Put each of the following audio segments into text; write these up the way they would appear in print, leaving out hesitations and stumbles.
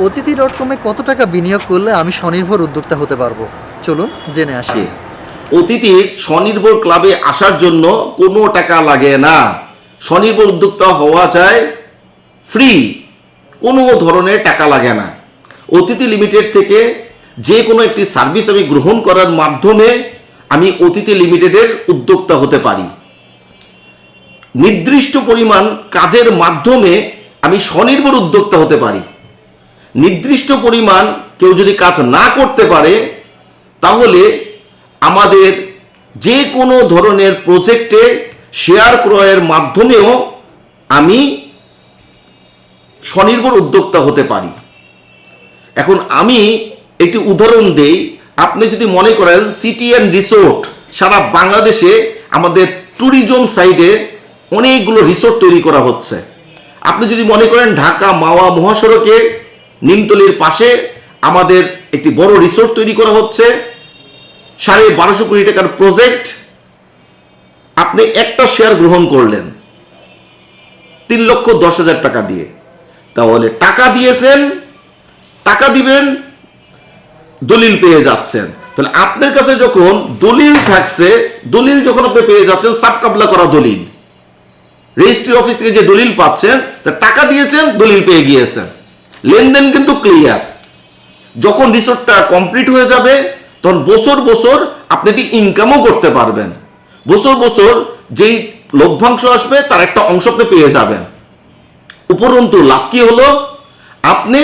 অতিথি.com-এ কত টাকা বিনিয়োগ করলে আমি স্বনির্ভর উদ্যোক্তা হতে পারবো? চলুন জেনে আসি। অতিথির স্বনির্ভর ক্লাবে আসার জন্য কোনো টাকা লাগে না। স্বনির্ভর উদ্যোক্তা হওয়া যায় ফ্রি, কোনো ধরনের টাকা লাগে না। অতিথি লিমিটেড থেকে যে কোনো একটি সার্ভিস আমি গ্রহণ করার মাধ্যমে আমি অতিথি লিমিটেডের উদ্যোক্তা হতে পারি। নির্দিষ্ট পরিমাণ কাজের মাধ্যমে আমি স্বনির্ভর উদ্যোক্তা হতে পারি। নির্দিষ্ট পরিমাণ কেউ যদি কাজ না করতে পারে তাহলে আমাদের যে কোনো ধরনের প্রজেক্টে শেয়ার ক্রয়ের মাধ্যমেও আমি স্বনির্ভর উদ্যোক্তা হতে পারি। এখন আমি একটি উদাহরণ দেই। আপনি যদি মনে করেন সিটি অ্যান্ড রিসোর্ট, সারা বাংলাদেশে আমাদের ট্যুরিজম সাইডে অনেকগুলো রিসোর্ট তৈরি করা হচ্ছে। আপনি যদি মনে করেন ঢাকা মাওয়া মহাসড়কে নিমতলির পাশে আমাদের একটি বড় রিসোর্ট তৈরি করা হচ্ছে, 1250 কোটি টাকার প্রজেক্ট, আপনি একটা শেয়ার গ্রহণ করলেন 3,10,000 টাকা দিয়ে, তাহলে টাকা দিয়েছেন, টাকা দিবেন, দলিল পেয়ে যাচ্ছেন। তাহলে আপনার কাছে যখন দলিল থাকছে, দলিল যখন আপনি পেয়ে যাচ্ছেন, সাবকাবলা করা দলিল, রেজিস্ট্রি অফিস থেকে যে দলিল পাচ্ছেন, তা টাকা দিয়েছেন, দলিল পেয়ে গিয়েছেন, লেনদেন কিন্তু ক্লিয়ার। যখন রিসোর্টটা কমপ্লিট হয়ে যাবে তখন বছর বছর আপনি এটি ইনকামও করতে পারবেন। বছর বছর যেই লভ্যাংশ আসবে তার একটা অংশ আপনি পেয়ে যাবেন। উপরন্তু লাভ কি হলো? আপনি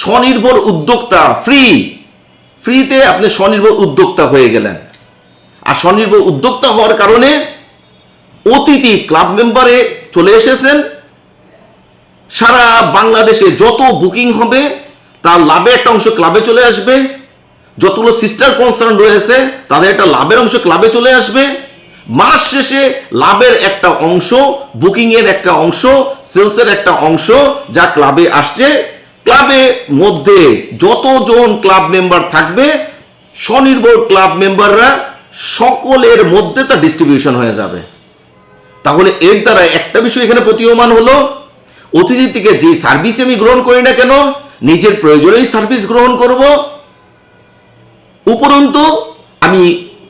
স্বনির্ভর উদ্যোক্তা, ফ্রিতে আপনি স্বনির্ভর উদ্যোক্তা হয়ে গেলেন। আর স্বনির্ভর উদ্যোক্তা হওয়ার কারণে অতিথি ক্লাব মেম্বারে চলে এসেছেন। সারা বাংলাদেশে যত বুকিং হবে তার লাভের একটা অংশ ক্লাবে চলে আসবে। যতগুলো সিস্টার কনসার্ন রয়েছে তাদের একটা লাভের অংশ ক্লাবে চলে আসবে। মাস শেষে লাভের একটা অংশ, বুকিং এর একটা অংশ, সেলসের একটা অংশ যা ক্লাবে আসছে, ক্লাবের মধ্যে যতজন ক্লাব মেম্বার থাকবে স্বনির্ভর ক্লাব মেম্বাররা সকলের মধ্যে তা ডিস্ট্রিবিউশন হয়ে যাবে। তাহলে এর দ্বারা একটা বিষয় এখানে প্রতীয়মান হলো, অতিথি থেকে যে সার্ভিস আমি গ্রহণ করি না কেন, নিজের প্রয়োজনেই সার্ভিস গ্রহণ করব, উপরন্তু আমি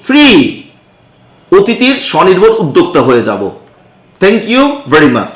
ফ্রি অতিথির স্বনির্ভর উদ্যোক্তা হয়ে যাব। Thank you very much.